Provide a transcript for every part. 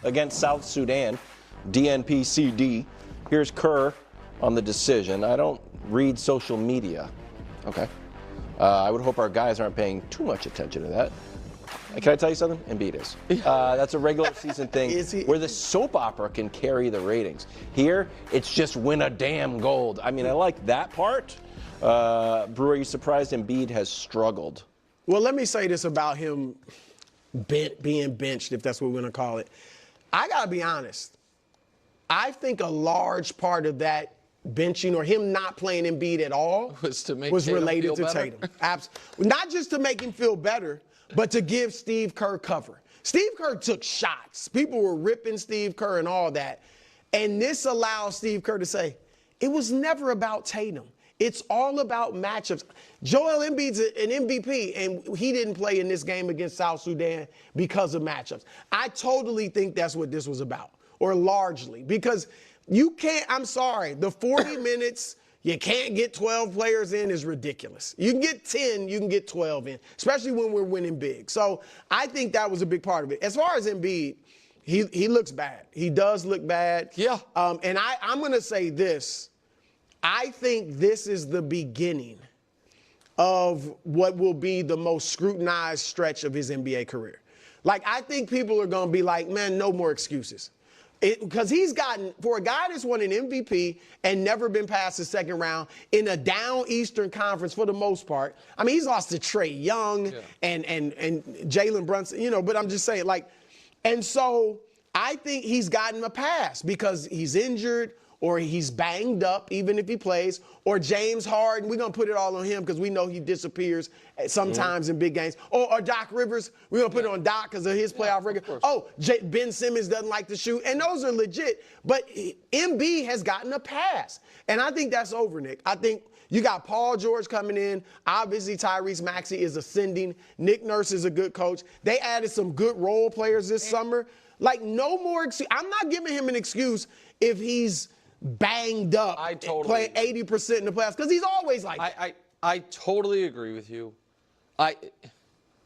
against South Sudan, DNPCD. Here's Kerr on the decision. I don't read social media. Okay. I would hope our guys aren't paying too much attention to that. Can I tell you something? Embiid is. That's a regular season thing where the soap opera can carry the ratings. Here, it's just win a damn gold. I mean, I like that part. Brewer, are you surprised Embiid has struggled? Well, let me say this about him being benched, if that's what we're going to call it. I got to be honest. I think a large part of that benching or him not playing Embiid at all was related to Tatum. Absolutely. Not just to make him feel better, but to give Steve Kerr cover. Steve Kerr took shots. People were ripping Steve Kerr and all that. And this allows Steve Kerr to say, it was never about Tatum. It's all about matchups. Joel Embiid's an MVP, and he didn't play in this game against South Sudan because of matchups. I totally think that's what this was about, or largely, because you can't, I'm sorry, the 40 minutes, you can't get 12 players in is ridiculous. You can get 10, you can get 12 in, especially when we're winning big. So I think that was a big part of it. As far as Embiid, he looks bad. He does look bad. Yeah. And I'm going to say this. I think this is the beginning of what will be the most scrutinized stretch of his NBA career. Like, I think people are going to be like, man, no more excuses. Because he's gotten, for a guy that's won an MVP and never been past the second round in a down Eastern Conference for the most part. I mean, he's lost to Trae Young and Jalen Brunson, but I'm just saying, like, and so I think he's gotten a pass because he's injured or he's banged up, even if he plays, or James Harden. We're going to put it all on him because we know he disappears sometimes in big games. Or Doc Rivers. We're going to put it on Doc because of his playoff record. Ben Simmons doesn't like to shoot. And those are legit. But Embiid has gotten a pass. And I think that's over, Nick. I think you got Paul George coming in. Obviously, Tyrese Maxey is ascending. Nick Nurse is a good coach. They added some good role players this summer. Like, no more excuse. I'm not giving him an excuse if he's banged up, playing 80% in the playoffs, because he's always like that. I totally agree with you.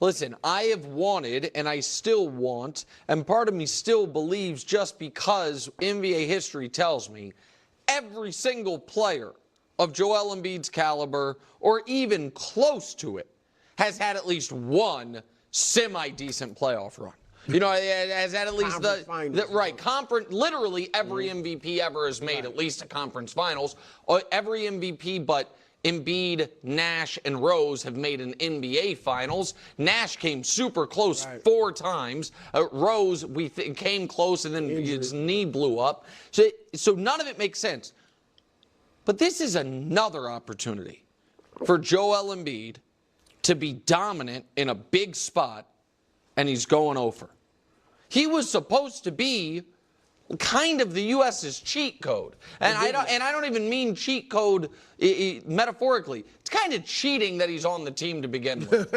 Listen, I have wanted, and I still want, and part of me still believes, just because NBA history tells me, every single player of Joel Embiid's caliber, or even close to it, has had at least one semi-decent playoff run. Has had at least conference. Literally every MVP ever has made at least a conference finals. Every MVP but Embiid, Nash, and Rose have made an NBA finals. Nash came super close 4 times. Rose, came close, and then his knee blew up. So none of it makes sense. But this is another opportunity for Joel Embiid to be dominant in a big spot, and he's going over. He was supposed to be kind of the U.S.'s cheat code. And I don't even mean cheat code metaphorically. It's kind of cheating that he's on the team to begin with.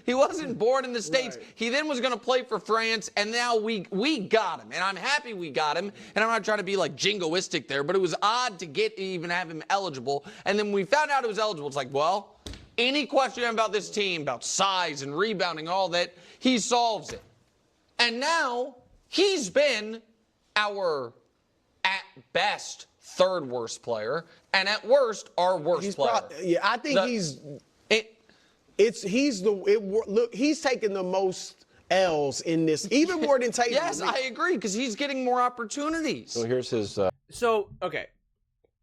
He wasn't born in the States. Right. He then was going to play for France, and now we got him. And I'm happy we got him. And I'm not trying to be like jingoistic there, but it was odd to even have him eligible. And then we found out it was eligible. It's like, well, any question about this team, about size and rebounding, all that, he solves it. And now he's been our, at best, third worst player, and at worst, our worst player. I think he's taking the most L's in this, even more than Tatum. Yes, I agree, because he's getting more opportunities. So here's his. Okay.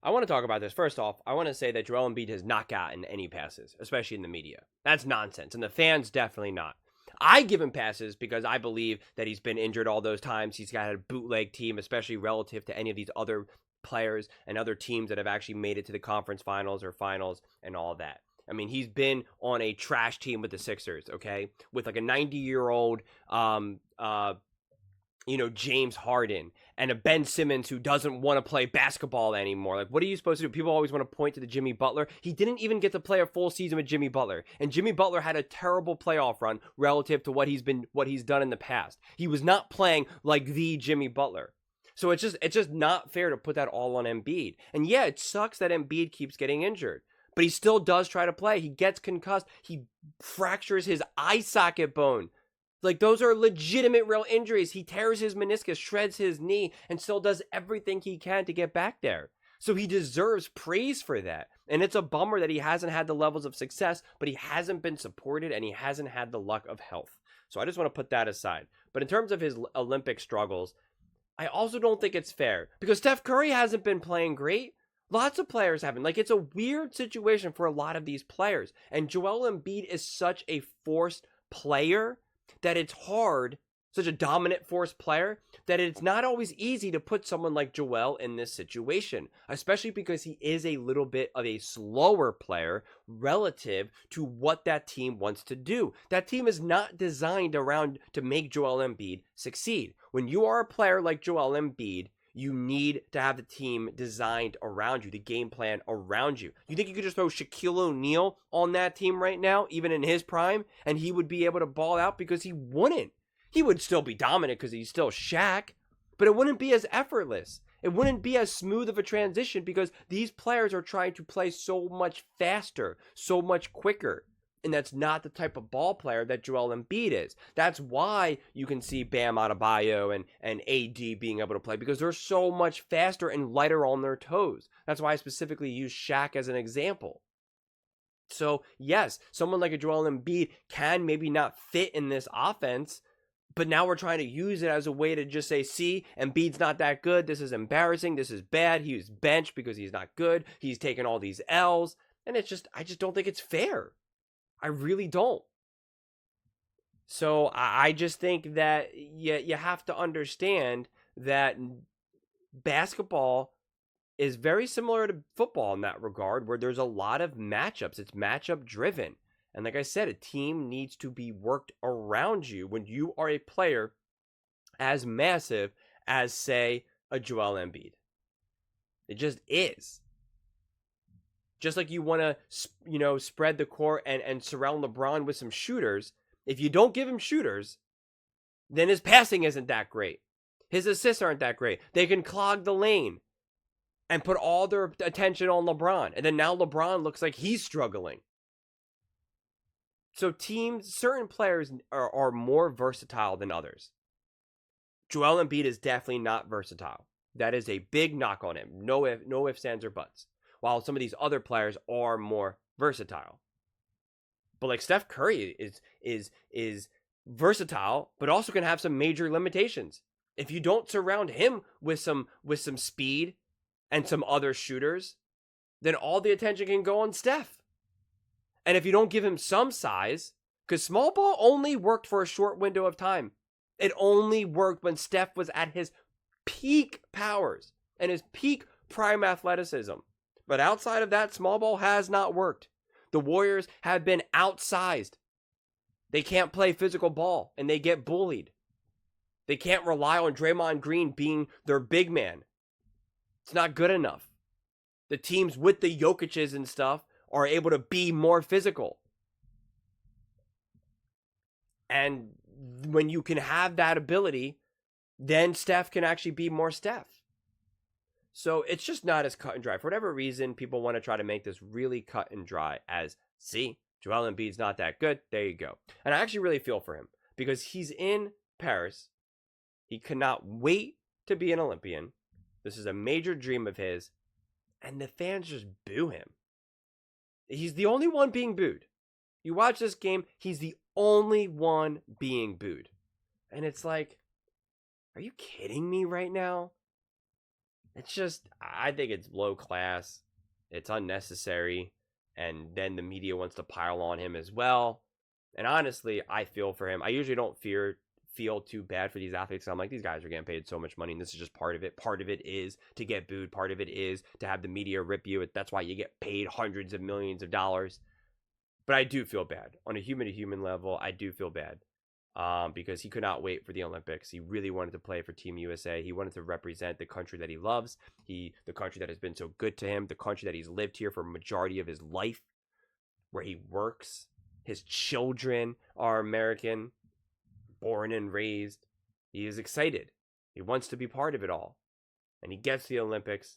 I want to talk about this. First off, I want to say that Joel Embiid has not gotten any passes, especially in the media. That's nonsense, and the fans definitely not. I give him passes because I believe that he's been injured all those times. He's got a bootleg team, especially relative to any of these other players and other teams that have actually made it to the conference finals or finals and all that. I mean, he's been on a trash team with the Sixers, okay, with like a 90-year-old James Harden and a Ben Simmons who doesn't want to play basketball anymore. Like, what are you supposed to do? People always want to point to the Jimmy Butler. He didn't even get to play a full season with Jimmy Butler. And Jimmy Butler had a terrible playoff run relative to what he's done in the past. He was not playing like the Jimmy Butler. So it's just not fair to put that all on Embiid. And yeah, it sucks that Embiid keeps getting injured. But he still does try to play. He gets concussed. He fractures his eye socket bone. Like, those are legitimate real injuries. He tears his meniscus, shreds his knee, and still does everything he can to get back there. So he deserves praise for that. And it's a bummer that he hasn't had the levels of success, but he hasn't been supported and he hasn't had the luck of health. So I just want to put that aside. But in terms of his Olympic struggles, I also don't think it's fair because Steph Curry hasn't been playing great. Lots of players haven't. Like, it's a weird situation for a lot of these players. And Joel Embiid is such a forced player that it's hard, such a dominant forced player, that it's not always easy to put someone like Joel in this situation, especially because he is a little bit of a slower player relative to what that team wants to do. That team is not designed around to make Joel Embiid succeed. When you are a player like Joel Embiid, you need to have the team designed around you, the game plan around you. You think you could just throw Shaquille O'Neal on that team right now, even in his prime, and he would be able to ball out? Because he wouldn't. He would still be dominant because he's still Shaq, but it wouldn't be as effortless. It wouldn't be as smooth of a transition because these players are trying to play so much faster, so much quicker. And that's not the type of ball player that Joel Embiid is. That's why you can see Bam Adebayo and AD being able to play, because they're so much faster and lighter on their toes. That's why I specifically use Shaq as an example. So yes, someone like a Joel Embiid can maybe not fit in this offense, but now we're trying to use it as a way to just say, see, Embiid's not that good. This is embarrassing. This is bad. He was benched because he's not good. He's taken all these L's. And it's just, I just don't think it's fair. I really don't. So I just think that you have to understand that basketball is very similar to football in that regard, where there's a lot of matchups. It's matchup driven. And like I said, a team needs to be worked around you when you are a player as massive as, say, a Joel Embiid. It just is. Just like you want to, spread the court and surround LeBron with some shooters. If you don't give him shooters, then his passing isn't that great. His assists aren't that great. They can clog the lane and put all their attention on LeBron. And then now LeBron looks like he's struggling. So certain players are more versatile than others. Joel Embiid is definitely not versatile. That is a big knock on him. No ifs, ands, or buts. While some of these other players are more versatile. But like Steph Curry is versatile, but also can have some major limitations. If you don't surround him with some speed and some other shooters, then all the attention can go on Steph. And if you don't give him some size, because small ball only worked for a short window of time. It only worked when Steph was at his peak powers and his peak prime athleticism. But outside of that, small ball has not worked. The Warriors have been outsized. They can't play physical ball, and they get bullied. They can't rely on Draymond Green being their big man. It's not good enough. The teams with the Jokic's and stuff are able to be more physical. And when you can have that ability, then Steph can actually be more Steph. So it's just not as cut and dry. For whatever reason, people want to try to make this really cut and dry as, see, Joel Embiid's not that good. There you go. And I actually really feel for him because he's in Paris. He cannot wait to be an Olympian. This is a major dream of his. And the fans just boo him. He's the only one being booed. You watch this game, he's the only one being booed. And it's like, are you kidding me right now? It's just, I think it's low class. It's unnecessary. And then the media wants to pile on him as well. And honestly, I feel for him. I usually don't feel too bad for these athletes. I'm like, these guys are getting paid so much money, and this is just part of it. Part of it is to get booed. Part of it is to have the media rip you. That's why you get paid hundreds of millions of dollars. But I do feel bad. On a human-to-human level, I do feel bad. Because he could not wait for the Olympics. He really wanted to play for Team USA. He wanted to represent the country that he loves, the country that has been so good to him, the country that he's lived here for a majority of his life, where he works. His children are American, born and raised. He is excited. He wants to be part of it all. And he gets to the Olympics.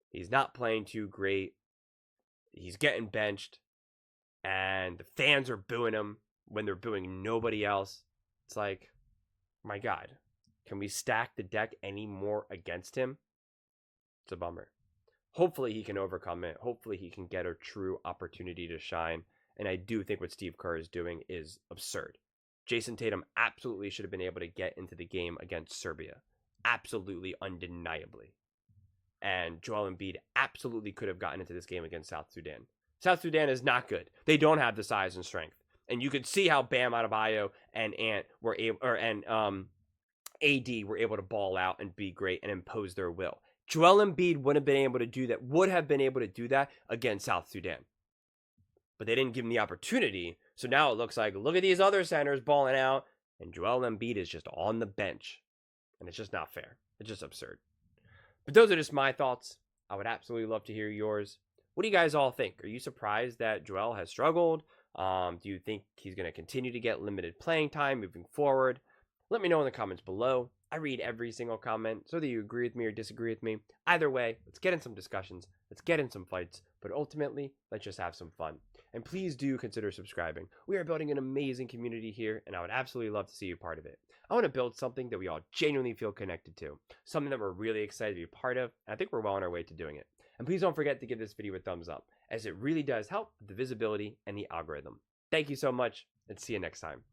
He's not playing too great. He's getting benched. And the fans are booing him when they're booing nobody else. It's like, my God, can we stack the deck any more against him? It's a bummer. Hopefully he can overcome it. Hopefully he can get a true opportunity to shine. And I do think what Steve Kerr is doing is absurd. Jason Tatum absolutely should have been able to get into the game against Serbia. Absolutely, undeniably. And Joel Embiid absolutely could have gotten into this game against South Sudan. South Sudan is not good. They don't have the size and strength. And you could see how Bam Adebayo and AD were able to ball out and be great and impose their will. Joel Embiid would have been able to do that against South Sudan. But they didn't give him the opportunity. So now it looks like, look at these other centers balling out, and Joel Embiid is just on the bench. And it's just not fair. It's just absurd. But those are just my thoughts. I would absolutely love to hear yours. What do you guys all think? Are you surprised that Joel has struggled? Do you think he's going to continue to get limited playing time moving forward? Let me know in the comments below. I read every single comment, so that you agree with me or disagree with me. Either way, let's get in some discussions. Let's get in some fights. But ultimately, let's just have some fun. And please do consider subscribing. We are building an amazing community here, and I would absolutely love to see you part of it. I want to build something that we all genuinely feel connected to. Something that we're really excited to be part of, and I think we're well on our way to doing it. And please don't forget to give this video a thumbs up, as it really does help with the visibility and the algorithm. Thank you so much, and see you next time.